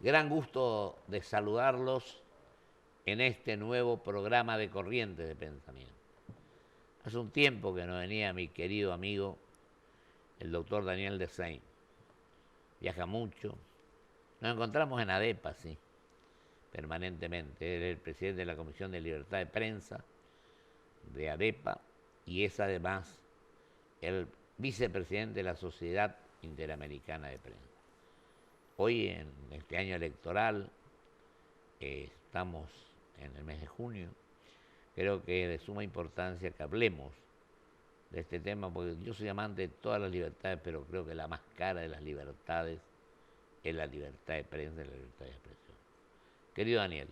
Gran gusto de saludarlos en este nuevo programa de Corrientes de Pensamiento. Hace un tiempo que no venía mi querido amigo, el doctor Daniel Desein. Viaja mucho. Nos encontramos en ADEPA, sí, permanentemente. Él es el presidente de la Comisión de Libertad de Prensa de ADEPA y es además el vicepresidente de la Sociedad Interamericana de Prensa. Hoy, en este año electoral, estamos en el mes de junio, creo que es de suma importancia que hablemos de este tema, porque yo soy amante de todas las libertades, pero creo que la más cara de las libertades es la libertad de prensa y la libertad de expresión. Querido Daniel,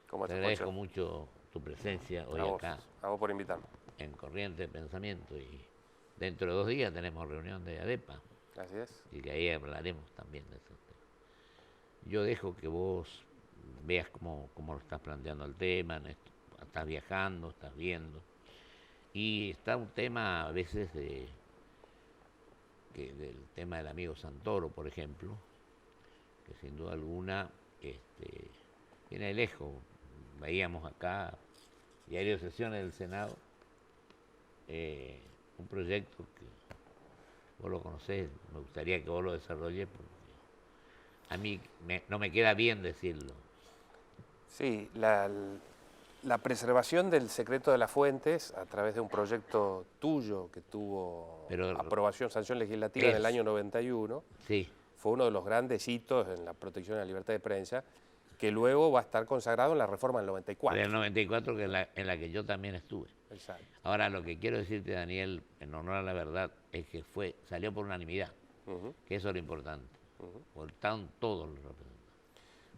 te agradezco mucho tu presencia hoy acá. A vos por invitarme. En Corriente de Pensamiento, y dentro de 2 días tenemos reunión de ADEPA. Así es. Y que ahí hablaremos también de eso. Yo dejo que vos veas cómo lo estás planteando el tema, estás viajando, estás viendo. Y está un tema a veces del tema del amigo Santoro, por ejemplo, que sin duda alguna viene de lejos. Veíamos acá, diario de sesiones del Senado, un proyecto que vos lo conocés, me gustaría que vos lo desarrolles, porque a mí no me queda bien decirlo. Sí, la preservación del secreto de las fuentes a través de un proyecto tuyo que tuvo aprobación, sanción legislativa en el año 91, sí, fue uno de los grandes hitos en la protección de la libertad de prensa, que luego va a estar consagrado en la reforma del 94. Del 94, que en la que yo también estuve. Exacto. Ahora, lo que quiero decirte, Daniel, en honor a la verdad, es que salió por unanimidad, que eso es lo importante. Votaron todos los representantes.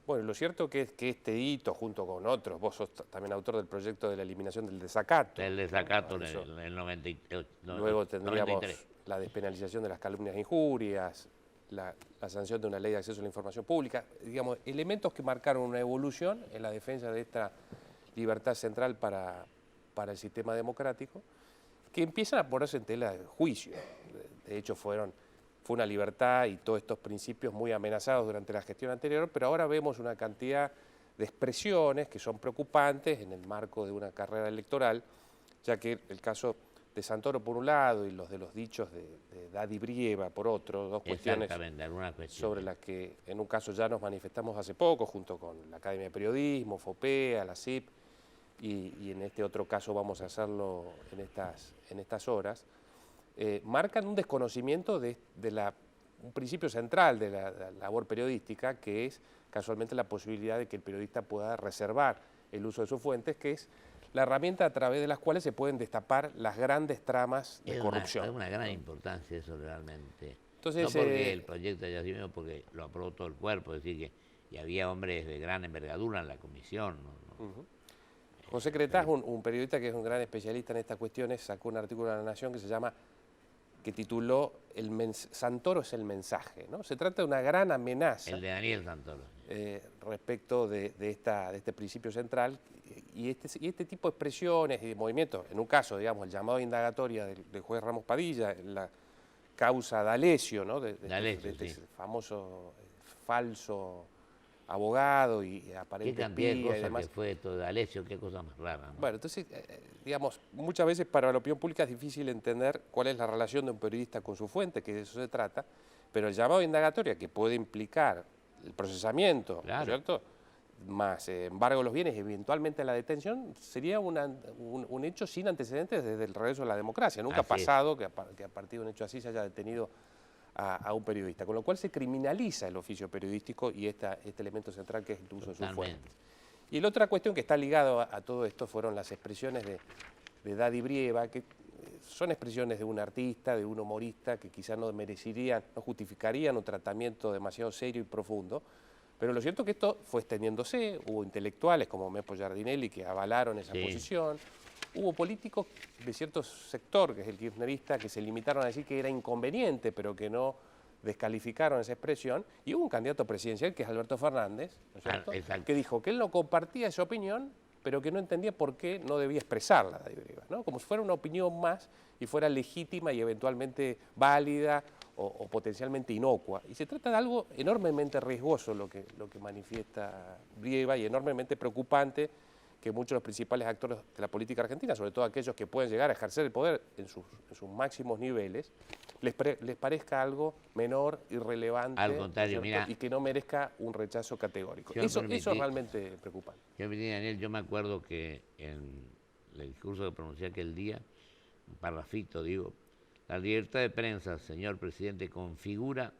Bueno, lo cierto que es que este hito, junto con otros, vos sos también autor del proyecto de la eliminación del desacato. Del desacato en el 98. Luego tendríamos 93. La despenalización de las calumnias e injurias, la sanción de una ley de acceso a la información pública, digamos, elementos que marcaron una evolución en la defensa de esta libertad central para el sistema democrático, que empiezan a ponerse en tela de juicio. De hecho, fue una libertad y todos estos principios muy amenazados durante la gestión anterior, pero ahora vemos una cantidad de expresiones que son preocupantes en el marco de una carrera electoral, ya que el caso de Santoro por un lado y los de los dichos de Daddy Brieva por otro, dos cuestiones sobre las que en un caso ya nos manifestamos hace poco, junto con la Academia de Periodismo, FOPEA, la CIP, y en este otro caso vamos a hacerlo en estas horas, marcan un desconocimiento de un principio central de la labor periodística, que es casualmente la posibilidad de que el periodista pueda reservar el uso de sus fuentes, que es la herramienta a través de las cuales se pueden destapar las grandes tramas de corrupción. Es una gran importancia eso realmente. Entonces, no porque el proyecto haya sido, porque lo aprobó todo el cuerpo, es decir, y había hombres de gran envergadura en la comisión. José Cretaz, un periodista que es un gran especialista en estas cuestiones, sacó un artículo de La Nación que tituló Santoro es el mensaje, ¿no? Se trata de una gran amenaza. El de Daniel Santoro. Respecto de este principio central y este tipo de expresiones y de movimientos, en un caso, digamos, el llamado a indagatoria del juez Ramos Padilla, la causa D'Alessio, ¿no? de este famoso falso abogado y aparente qué cantidad de cosas y demás. Que fue esto de D'Alessio, qué cosa más rara, ¿no? Bueno, entonces, digamos, muchas veces para la opinión pública es difícil entender cuál es la relación de un periodista con su fuente, que de eso se trata, pero el llamado a indagatoria, que puede implicar el procesamiento, claro, ¿no es cierto?, más embargo de los bienes y eventualmente la detención, sería un hecho sin antecedentes desde el regreso de la democracia. Nunca ha pasado que a partir de un hecho así se haya detenido a un periodista, con lo cual se criminaliza el oficio periodístico y este elemento central que es el uso de sus fuentes. Y la otra cuestión que está ligada a todo esto fueron las expresiones de Daddy Brieva, que son expresiones de un artista, de un humorista, que quizás no justificarían un tratamiento demasiado serio y profundo, pero lo cierto es que esto fue extendiéndose, hubo intelectuales como Mepo Giardinelli que avalaron esa posición, hubo políticos de cierto sector, que es el kirchnerista, que se limitaron a decir que era inconveniente, pero que no descalificaron esa expresión, y hubo un candidato presidencial, que es Alberto Fernández, ¿no es cierto?, que dijo que él no compartía esa opinión, pero que no entendía por qué no debía expresarla, ¿no? Como si fuera una opinión más y fuera legítima y eventualmente válida o potencialmente inocua. Y se trata de algo enormemente riesgoso lo que manifiesta Brieva y enormemente preocupante que muchos de los principales actores de la política argentina, sobre todo aquellos que pueden llegar a ejercer el poder en sus máximos niveles, les parezca algo menor, irrelevante, Al contrario, mira, y que no merezca un rechazo categórico. Si Eso es realmente preocupante. Daniel, yo me acuerdo que en el discurso que pronuncié aquel día, un parrafito, digo, la libertad de prensa, señor presidente, configura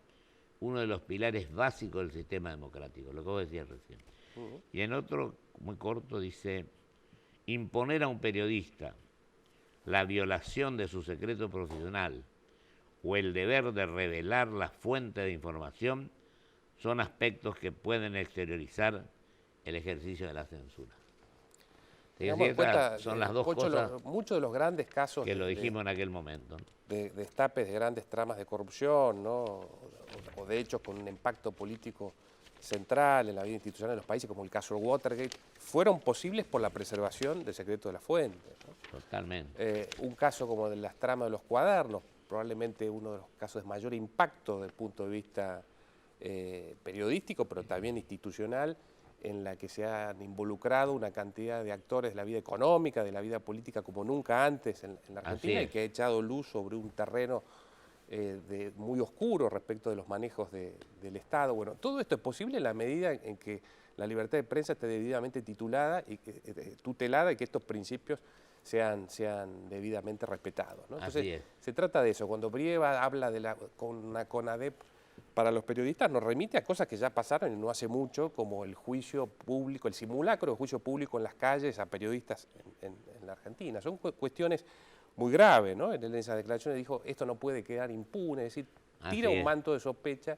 uno de los pilares básicos del sistema democrático, lo que vos decías recién. Y en otro, muy corto, dice, imponer a un periodista la violación de su secreto profesional o el deber de revelar la fuente de información son aspectos que pueden exteriorizar el ejercicio de la censura. Son las dos cosas muchos de los grandes casos que lo dijimos en aquel momento. De destapes de grandes tramas de corrupción, ¿no? o de hechos con un impacto político central en la vida institucional de los países, como el caso de Watergate, fueron posibles por la preservación del secreto de la fuente, ¿no? Totalmente. Un caso como de las tramas de los cuadernos, probablemente uno de los casos de mayor impacto desde el punto de vista periodístico, pero también institucional, en la que se han involucrado una cantidad de actores de la vida económica, de la vida política como nunca antes en la Argentina, y que ha echado luz sobre un terreno muy oscuro respecto de los manejos del Estado. Bueno, todo esto es posible en la medida en que la libertad de prensa esté debidamente tutelada y que estos principios sean debidamente respetados, ¿no? Entonces, se trata de eso. Cuando Brieva habla de una CONADEP para los periodistas, nos remite a cosas que ya pasaron y no hace mucho, como el juicio público, el simulacro de juicio público en las calles a periodistas en la Argentina. Son cuestiones muy graves, ¿no? En esas declaraciones dijo, esto no puede quedar impune, es decir, tira un manto de sospecha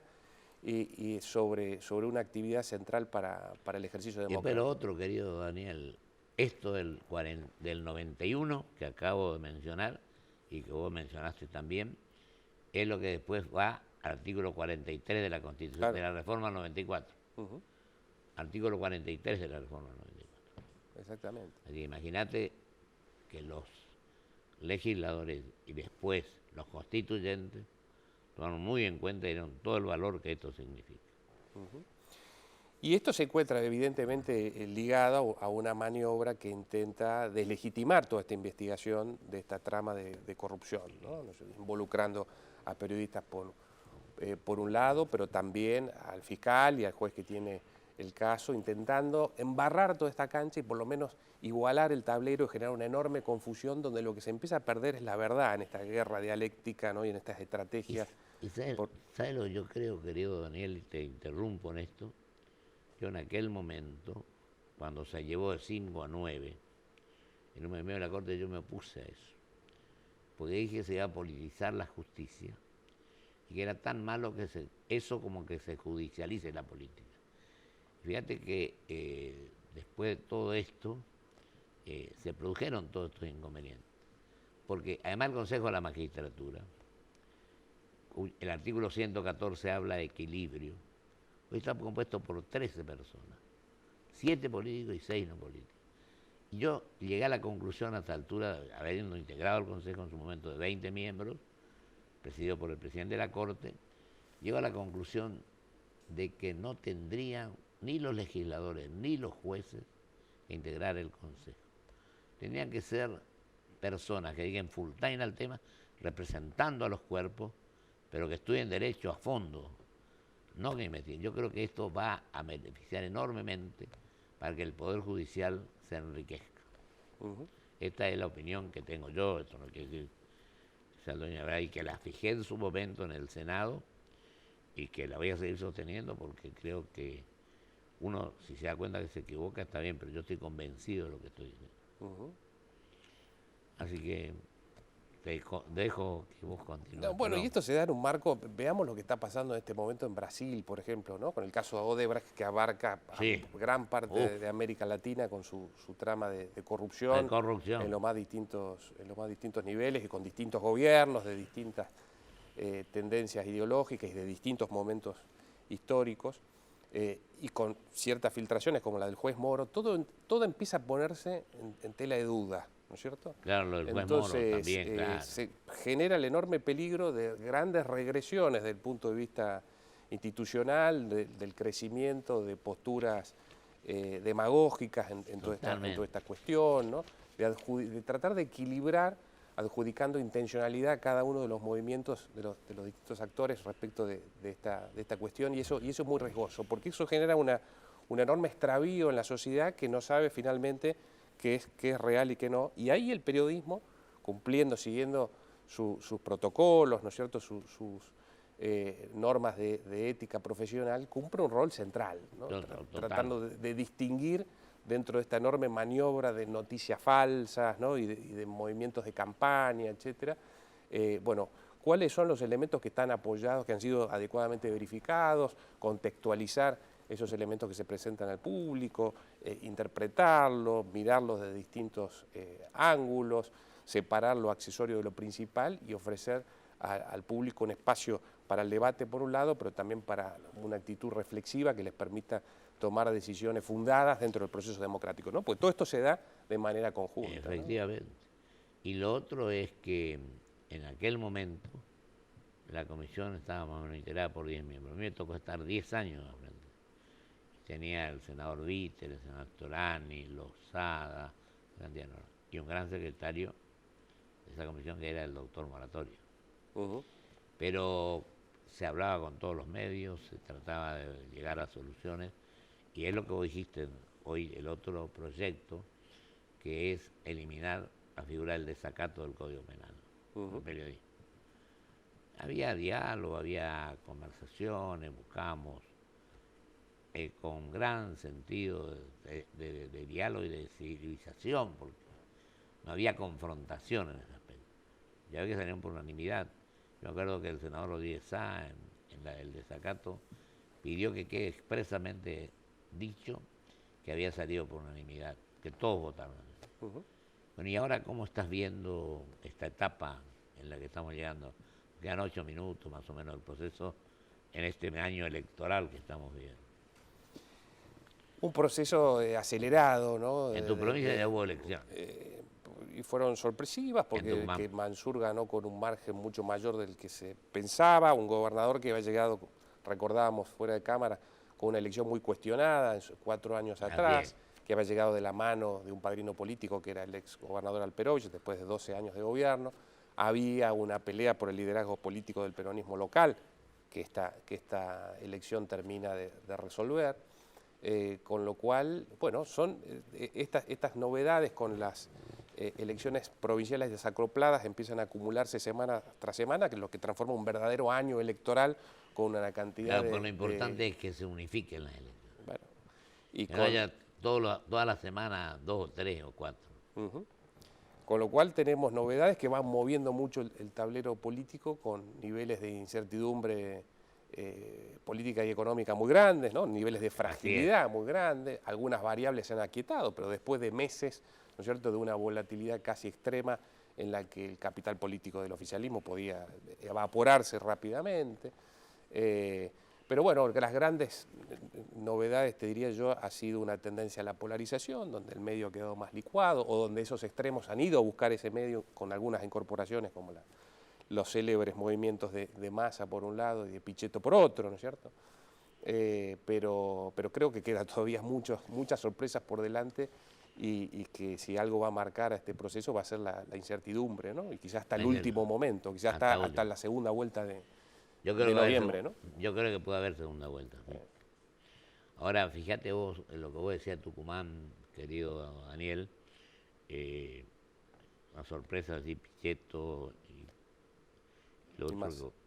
y sobre una actividad central para el ejercicio democrático. Pero otro, querido Daniel, esto del 91 que acabo de mencionar y que vos mencionaste también, es lo que después va al artículo 43 de la Constitución, claro, de la Reforma 94. Artículo 43 de la Reforma 94. Exactamente. Así que imagínate que los legisladores y después los constituyentes tomaron muy en cuenta y dieron todo el valor que esto significa. Y esto se encuentra evidentemente ligado a una maniobra que intenta deslegitimar toda esta investigación de esta trama de corrupción, ¿no? Involucrando a periodistas por un lado, pero también al fiscal y al juez que tiene el caso, intentando embarrar toda esta cancha y por lo menos igualar el tablero y generar una enorme confusión donde lo que se empieza a perder es la verdad en esta guerra dialéctica, ¿no? Y en estas estrategias. ¿Sabes lo que yo creo, querido Daniel, y te interrumpo en esto? Yo en aquel momento, cuando se llevó de 5 a 9, en un medio de la Corte, yo me opuse a eso, porque dije que se iba a politizar la justicia y que era tan malo que eso como que se judicialice la política. Fíjate que después de todo esto se produjeron todos estos inconvenientes, porque además el Consejo de la Magistratura, el artículo 114 habla de equilibrio, hoy está compuesto por 13 personas, 7 políticos y 6 no políticos. Y yo llegué a la conclusión a esta altura, habiendo integrado el Consejo en su momento de 20 miembros, presidido por el presidente de la Corte, llego a la conclusión de que no tendrían ni los legisladores ni los jueces que integrar el Consejo. Tendrían que ser personas que lleguen full time al tema, representando a los cuerpos, pero que estudien derecho a fondo, no que investiguen. Yo creo que esto va a beneficiar enormemente para que el Poder Judicial se enriquezca. Esta es la opinión que tengo yo, esto no quiere decir que sea el dueño de la verdad, y que la fijé en su momento en el Senado y que la voy a seguir sosteniendo porque creo que uno, si se da cuenta que se equivoca, está bien, pero yo estoy convencido de lo que estoy diciendo. Así que te dejo que vos continúes. No, bueno, y esto se da en un marco, veamos lo que está pasando en este momento en Brasil, por ejemplo, ¿no? Con el caso de Odebrecht, que abarca a gran parte de América Latina con su trama de corrupción, en los más distintos niveles y con distintos gobiernos, de distintas tendencias ideológicas y de distintos momentos históricos, y con ciertas filtraciones como la del juez Moro, todo empieza a ponerse en tela de duda, ¿no es cierto? Claro, lo del juez Moro Entonces, también, claro. se genera el enorme peligro de grandes regresiones desde el punto de vista institucional, del crecimiento de posturas demagógicas en toda esta cuestión, ¿no? De tratar de equilibrar, adjudicando intencionalidad a cada uno de los movimientos de los distintos actores respecto de esta cuestión, y eso es muy riesgoso, porque eso genera un enorme extravío en la sociedad que no sabe finalmente qué es real y qué no, y ahí el periodismo, cumpliendo, siguiendo sus protocolos, ¿no es cierto?, sus normas de ética profesional, cumple un rol central, ¿no? Tratando de distinguir dentro de esta enorme maniobra de noticias falsas, ¿no? y de movimientos de campaña, etcétera. Bueno, ¿cuáles son los elementos que están apoyados, que han sido adecuadamente verificados? Contextualizar esos elementos que se presentan al público, interpretarlos, mirarlos de distintos ángulos, separar lo accesorio de lo principal y ofrecer al público un espacio para el debate por un lado, pero también para una actitud reflexiva que les permita tomar decisiones fundadas dentro del proceso democrático, ¿no? Pues todo esto se da de manera conjunta. Efectivamente. ¿No? Y lo otro es que en aquel momento la comisión estaba más o menos integrada por 10 miembros. A mí me tocó estar 10 años al frente. Tenía el senador Víter, el senador Torani, Lozada, y un gran secretario de esa comisión que era el doctor Moratorio. Pero se hablaba con todos los medios, se trataba de llegar a soluciones, y es lo que vos dijiste hoy, el otro proyecto, que es eliminar la figura del desacato del Código Penal, del periodismo. Había diálogo, había conversaciones, buscamos con gran sentido de diálogo y de civilización, porque no había confrontación en ese aspecto. Ya ve que salieron por unanimidad. Yo me acuerdo que el senador Rodríguez Sá, en el desacato, pidió que quede expresamente dicho que había salido por unanimidad, que todos votaron. Bueno, y ahora, ¿cómo estás viendo esta etapa en la que estamos llegando? Quedan 8 minutos más o menos del proceso en este año electoral que estamos viviendo. Un proceso acelerado, ¿no? En tu provincia ya hubo elecciones. Y fueron sorpresivas porque que Mansur ganó con un margen mucho mayor del que se pensaba, un gobernador que había llegado, recordábamos fuera de cámara, con una elección muy cuestionada 4 años atrás, que había llegado de la mano de un padrino político que era el ex gobernador Alperovich, después de 12 años de gobierno. Había una pelea por el liderazgo político del peronismo local, que esta elección termina de resolver. Con lo cual, bueno, son estas novedades con las elecciones provinciales desacopladas empiezan a acumularse semana tras semana, que es lo que transforma un verdadero año electoral con una cantidad pero lo importante es que se unifiquen las elecciones. Bueno, y que no haya toda la semana 2 o 3 o 4. Con lo cual tenemos novedades que van moviendo mucho el tablero político con niveles de incertidumbre política y económica muy grandes, ¿no? Niveles de fragilidad muy grandes, algunas variables se han aquietado, pero después de meses, ¿no es cierto?, de una volatilidad casi extrema en la que el capital político del oficialismo podía evaporarse rápidamente. Pero bueno, las grandes novedades, te diría yo, ha sido una tendencia a la polarización, donde el medio ha quedado más licuado, o donde esos extremos han ido a buscar ese medio con algunas incorporaciones como los célebres movimientos de Massa por un lado y de Pichetto por otro, ¿no es cierto? Pero creo que quedan todavía muchas sorpresas por delante y que si algo va a marcar a este proceso va a ser la incertidumbre, ¿no? Y quizás hasta el último momento, quizás hasta la segunda vuelta de noviembre, ¿no? Yo creo que puede haber segunda vuelta. ¿Sí? Ahora, fíjate vos en lo que vos decías, Tucumán, querido Daniel, una sorpresa así, Pichetto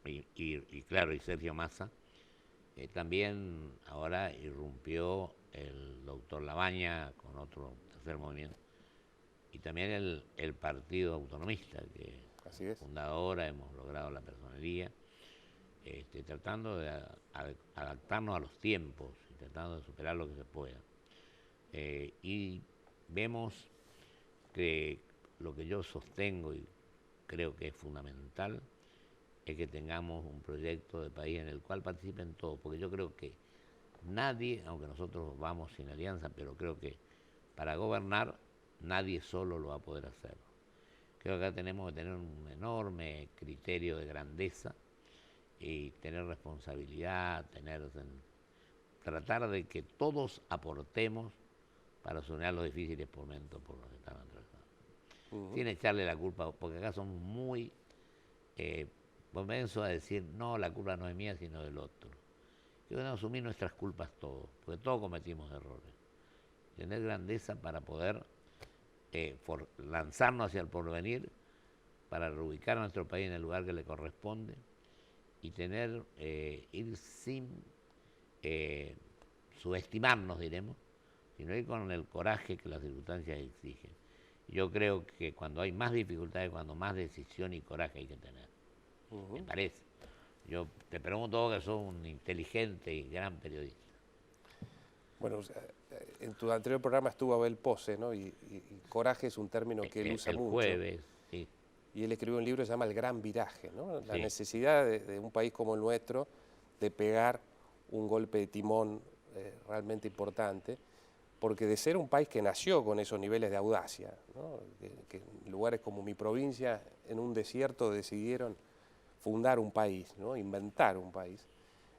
y claro, y Sergio Massa. También ahora irrumpió el doctor Labaña con otro tercer movimiento, y también el Partido Autonomista, que fundadora hemos logrado la personería, tratando de adaptarnos a los tiempos y tratando de superar lo que se pueda. Y vemos que lo que yo sostengo y creo que es fundamental es que tengamos un proyecto de país en el cual participen todos, porque yo creo que nadie, aunque nosotros vamos sin alianza, pero creo que para gobernar nadie solo lo va a poder hacer. Creo que acá tenemos que tener un enorme criterio de grandeza y tener responsabilidad, tratar de que todos aportemos para solucionar los difíciles momentos por los que están atravesando. Sin echarle la culpa, porque acá somos muy propensos a decir, no, la culpa no es mía, sino del otro. Que debemos asumir nuestras culpas todos, porque todos cometimos errores. Tener grandeza para poder lanzarnos hacia el porvenir, para reubicar a nuestro país en el lugar que le corresponde y ir sin subestimarnos, diremos, sino ir con el coraje que las circunstancias exigen. Yo creo que cuando hay más dificultades, cuando más decisión y coraje hay que tener. Me parece. Yo te pregunto vos, que sos un inteligente y gran periodista. Bueno, en tu anterior programa estuvo Abel Pose, ¿no? Y coraje es un término que él usa mucho. El jueves, sí. Y él escribió un libro que se llama El Gran Viraje, ¿no? La Sí. necesidad de un país como el nuestro de pegar un golpe de timón realmente importante, porque de ser un país que nació con esos niveles de audacia, ¿no? que en lugares como mi provincia, en un desierto, decidieron fundar un país, ¿no? Inventar un país.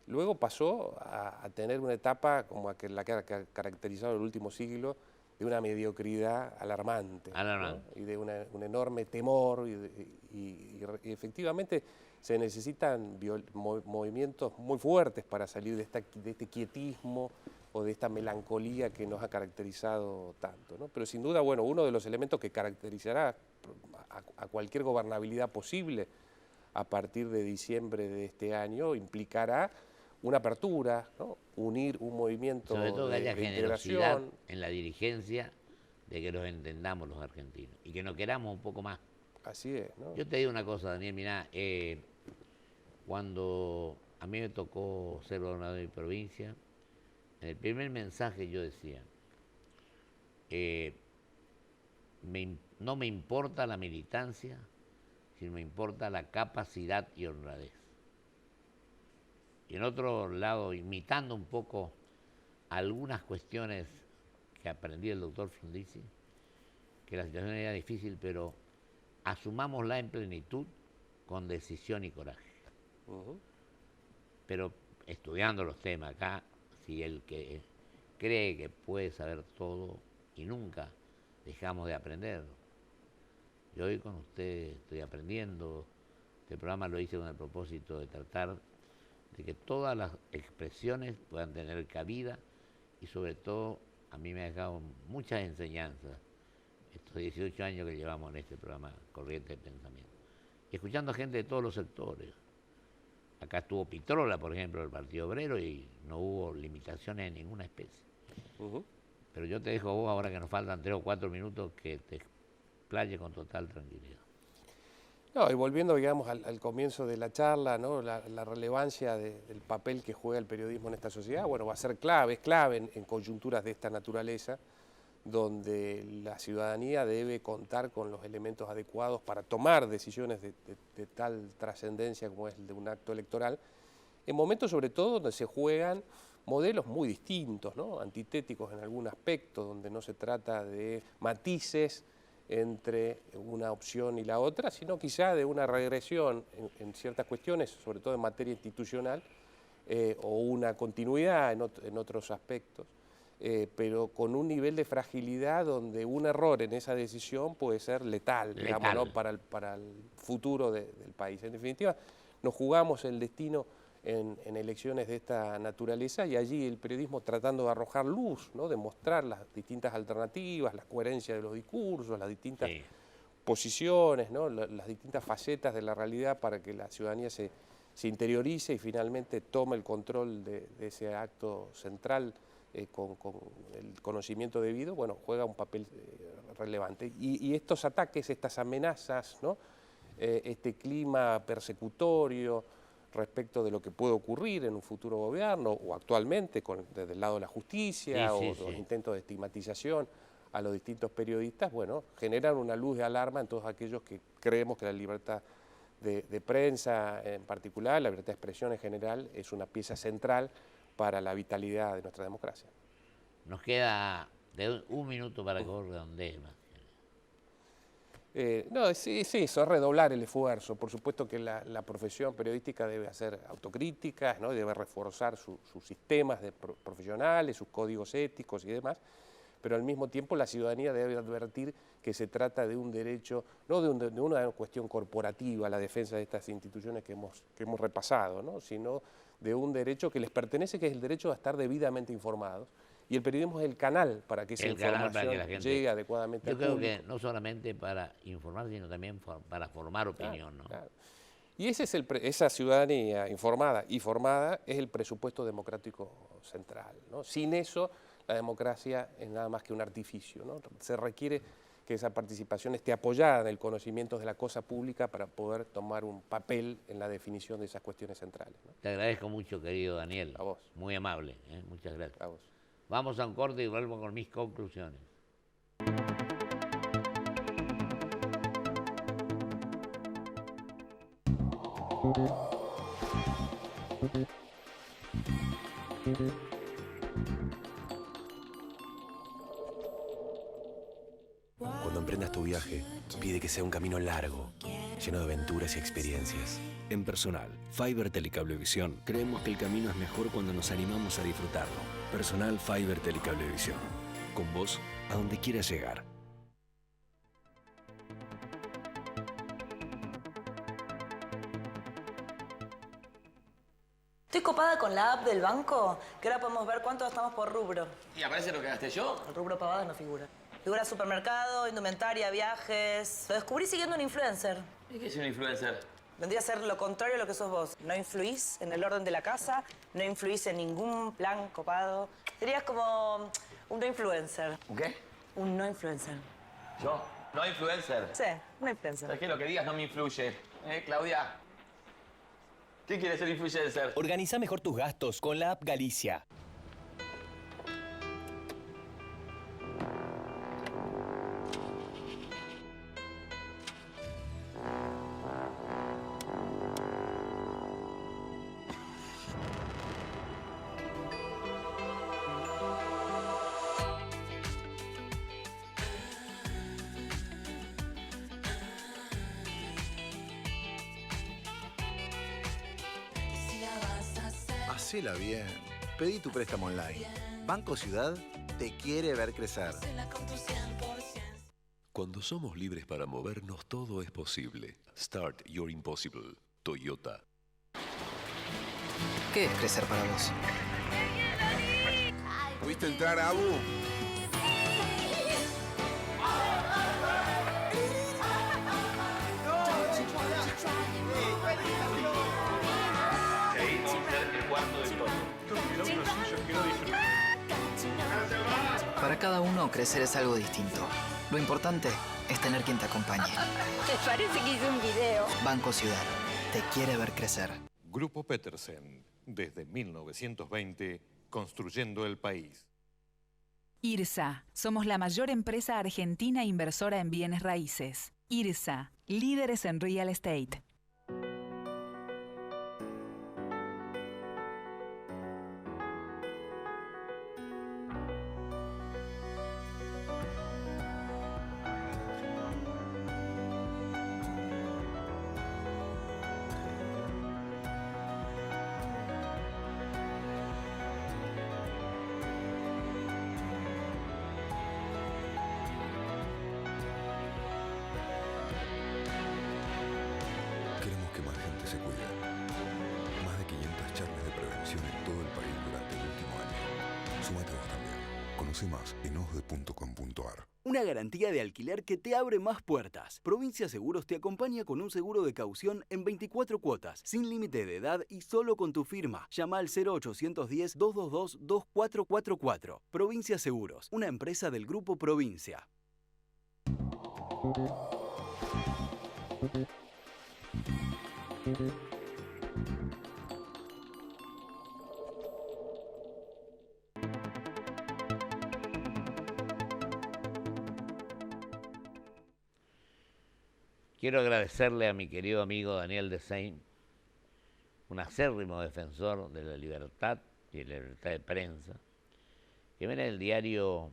Luego pasó a tener una etapa como la que ha caracterizado el último siglo, de una mediocridad alarmante. ¿No? Y de un enorme temor, y efectivamente se necesitan movimientos muy fuertes para salir de este quietismo o de esta melancolía que nos ha caracterizado tanto, ¿no? Pero sin duda, bueno, uno de los elementos que caracterizará a cualquier gobernabilidad posible a partir de diciembre de este año implicará una apertura, ¿no? Unir un movimiento sobre todo que haya de generosidad integración en la dirigencia, de que los entendamos los argentinos y que nos queramos un poco más. Así es, ¿no? Yo te digo una cosa, Daniel, mirá, cuando a mí me tocó ser gobernador de mi provincia, en el primer mensaje yo decía, no me importa la militancia, sino me importa la capacidad y honradez. Y en otro lado, imitando un poco algunas cuestiones que aprendí del doctor Frondizi, que la situación era difícil, pero asumámosla en plenitud, con decisión y coraje. Pero estudiando los temas acá, si el que cree que puede saber todo y nunca dejamos de aprender. Yo hoy con ustedes estoy aprendiendo, este programa lo hice con el propósito de tratar de que todas las expresiones puedan tener cabida y sobre todo a mí me ha dejado muchas enseñanzas estos 18 años que llevamos en este programa Corriente de Pensamiento. Y escuchando a gente de todos los sectores. Acá estuvo Pitrola, por ejemplo, del Partido Obrero, y no hubo limitaciones de ninguna especie. Pero yo te dejo a vos, ahora que nos faltan 3 o 4 minutos, que te explaye con total tranquilidad. No, y volviendo, digamos, al comienzo de la charla, ¿no? La relevancia del papel que juega el periodismo en esta sociedad, bueno, va a ser clave, es clave en coyunturas de esta naturaleza, donde la ciudadanía debe contar con los elementos adecuados para tomar decisiones de tal trascendencia como es el de un acto electoral, en momentos sobre todo donde se juegan modelos muy distintos, ¿no? Antitéticos en algún aspecto, donde no se trata de matices entre una opción y la otra, sino quizá de una regresión en ciertas cuestiones, sobre todo en materia institucional, o una continuidad en otros aspectos, pero con un nivel de fragilidad donde un error en esa decisión puede ser letal. Digamos, ¿no? para el futuro del país. En definitiva, nos jugamos el destino en elecciones de esta naturaleza, y allí el periodismo tratando de arrojar luz, ¿no? De mostrar las distintas alternativas, la coherencia de los discursos, las distintas posiciones, ¿no? Las distintas facetas de la realidad para que la ciudadanía se interiorice y finalmente tome el control de ese acto central con el conocimiento debido. Bueno, juega un papel relevante. Y estos ataques, estas amenazas, ¿no? Este clima persecutorio respecto de lo que puede ocurrir en un futuro gobierno o actualmente desde el lado de la justicia, los intentos de estigmatización a los distintos periodistas, bueno, generan una luz de alarma en todos aquellos que creemos que la libertad de prensa en particular, la libertad de expresión en general, es una pieza central para la vitalidad de nuestra democracia. Nos queda un minuto para que vos redondees más. No, sí, eso es redoblar el esfuerzo. Por supuesto que la profesión periodística debe hacer autocríticas, ¿no? Debe reforzar sus sistemas profesionales, sus códigos éticos y demás, pero al mismo tiempo la ciudadanía debe advertir que se trata de un derecho, no de una cuestión corporativa, la defensa de estas instituciones que hemos repasado, ¿no? Sino de un derecho que les pertenece, que es el derecho a estar debidamente informados. Y el periodismo es el canal para que esa información llegue adecuadamente al público. Yo creo que no solamente para informar, sino también para formar opinión, ¿no? Claro. Y esa ciudadanía informada y formada es el presupuesto democrático central, ¿no? Sin eso, la democracia es nada más que un artificio, ¿no? Se requiere que esa participación esté apoyada en el conocimiento de la cosa pública para poder tomar un papel en la definición de esas cuestiones centrales, ¿no? Te agradezco mucho, querido Daniel. A vos. Muy amable, ¿eh? Muchas gracias. A vos. Vamos a un corte y vuelvo con mis conclusiones. Cuando emprendas tu viaje, pide que sea un camino largo, lleno de aventuras y experiencias. En Personal, Fiber Telecablevisión, creemos que el camino es mejor cuando nos animamos a disfrutarlo. Personal Fiber Telecablevisión. Con vos, a donde quieras llegar. Estoy copada con la app del banco, que ahora podemos ver cuánto gastamos por rubro. ¿Y aparece lo que gasté yo? El rubro pavadas no figura. Figura supermercado, indumentaria, viajes. Lo descubrí siguiendo un influencer. ¿Y qué es un influencer? Vendría a ser lo contrario a lo que sos vos. No influís en el orden de la casa, no influís en ningún plan copado. Serías como un no influencer. ¿Un qué? Un no influencer. ¿Yo? ¿No influencer? Sí, un influencer. ¿Sabes qué? Lo que digas no me influye. Claudia? ¿Qué quiere ser influencer? Organiza mejor tus gastos con la app Galicia. Hacela bien. Pedí tu préstamo online. Banco Ciudad te quiere ver crecer. Cuando somos libres para movernos, todo es posible. Start Your Impossible. Toyota. ¿Qué es crecer para vos? ¿Pudiste entrar, Abu? Para cada uno, crecer es algo distinto. Lo importante es tener quien te acompañe. Me parece que hice un video. Banco Ciudad. Te quiere ver crecer. Grupo Petersen. Desde 1920, construyendo el país. IRSA. Somos la mayor empresa argentina inversora en bienes raíces. IRSA. Líderes en real estate. Queremos que más gente se cuide. Más de 500 charlas de prevención en todo el país durante el último año. Súmate vos también. Conoce más en osde.com.ar. Una garantía de alquiler que te abre más puertas. Provincia Seguros te acompaña con un seguro de caución en 24 cuotas, sin límite de edad y solo con tu firma. Llama al 0810-222-2444. Provincia Seguros, una empresa del Grupo Provincia. Quiero agradecerle a mi querido amigo Daniel Desein, un acérrimo defensor de la libertad y de la libertad de prensa, que viene del diario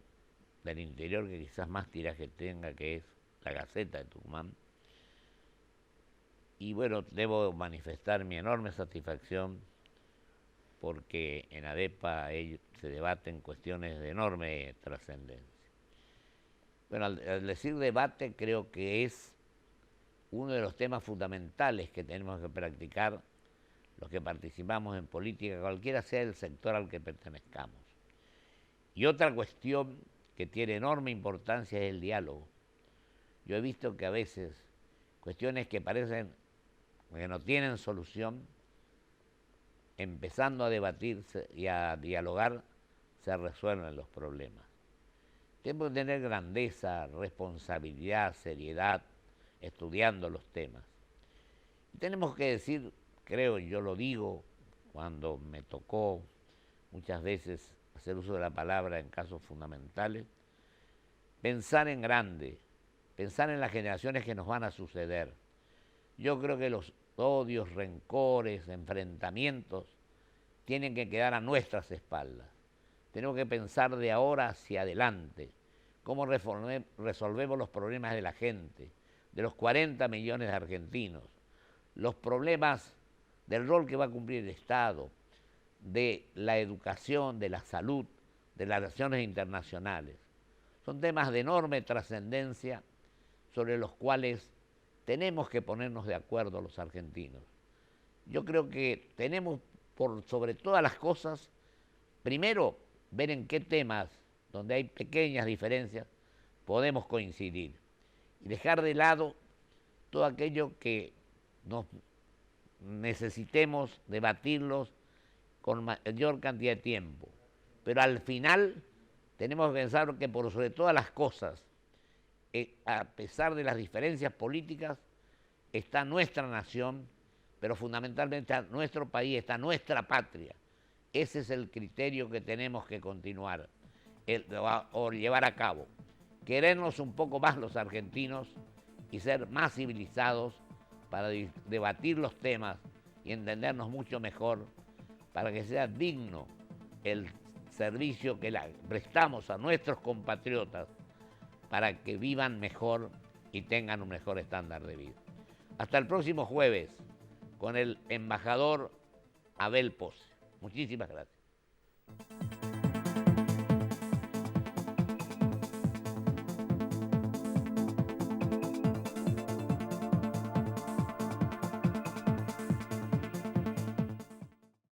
del interior que quizás más tiraje tenga, que es La Gaceta de Tucumán. Y bueno, debo manifestar mi enorme satisfacción porque en ADEPA se debaten cuestiones de enorme trascendencia. Bueno, al decir debate creo que es uno de los temas fundamentales que tenemos que practicar los que participamos en política, cualquiera sea el sector al que pertenezcamos. Y otra cuestión que tiene enorme importancia es el diálogo. Yo he visto que a veces cuestiones que parecen que no tienen solución, empezando a debatirse y a dialogar, se resuelven los problemas. Tenemos que tener grandeza, responsabilidad, seriedad, estudiando los temas. Y tenemos que decir, creo, yo lo digo cuando me tocó muchas veces hacer uso de la palabra en casos fundamentales, pensar en grande, pensar en las generaciones que nos van a suceder. Yo creo que los odios, rencores, enfrentamientos tienen que quedar a nuestras espaldas. Tenemos que pensar de ahora hacia adelante, cómo resolvemos los problemas de la gente, de los 40 millones de argentinos, los problemas del rol que va a cumplir el Estado, de la educación, de la salud, de las relaciones internacionales. Son temas de enorme trascendencia sobre los cuales tenemos que ponernos de acuerdo los argentinos. Yo creo que tenemos, por sobre todas las cosas, primero, ver en qué temas, donde hay pequeñas diferencias, podemos coincidir. Y dejar de lado todo aquello que nos necesitemos debatirlos con mayor cantidad de tiempo. Pero al final tenemos que pensar que por sobre todas las cosas, a pesar de las diferencias políticas, está nuestra nación, pero fundamentalmente está nuestro país, está nuestra patria. Ese es el criterio que tenemos que continuar o llevar a cabo. Querernos un poco más los argentinos y ser más civilizados para debatir los temas y entendernos mucho mejor, para que sea digno el servicio que prestamos a nuestros compatriotas para que vivan mejor y tengan un mejor estándar de vida. Hasta el próximo jueves con el embajador Abel Pose. Muchísimas gracias.